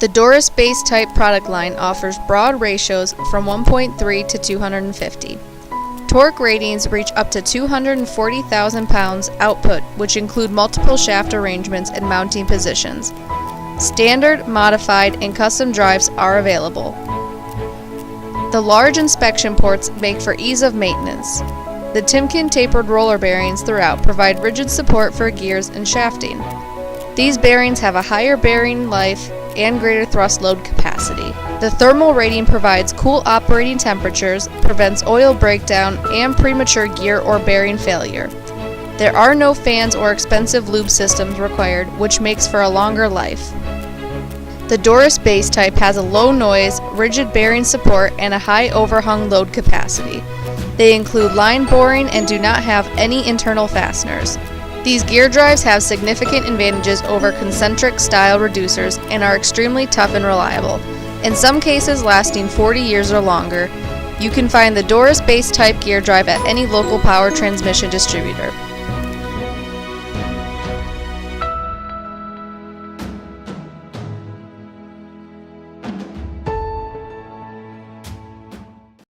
The Dorris base type product line offers broad ratios from 1.3 to 250. Torque ratings reach up to 240,000 pounds output, which include multiple shaft arrangements and mounting positions. Standard, modified, and custom drives are available. The large inspection ports make for ease of maintenance. The Timken tapered roller bearings throughout provide rigid support for gears and shafting. These bearings have a higher bearing life and greater thrust load capacity. The thermal rating provides cool operating temperatures, prevents oil breakdown, and premature gear or bearing failure. There are no fans or expensive lube systems required, which makes for a longer life. The Dorris base type has a low noise, rigid bearing support, and a high overhung load capacity. They include line boring and do not have any internal fasteners. These gear drives have significant advantages over concentric style reducers and are extremely tough and reliable, in some cases lasting 40 years or longer. You can find the Dorris base type gear drive at any local power transmission distributor.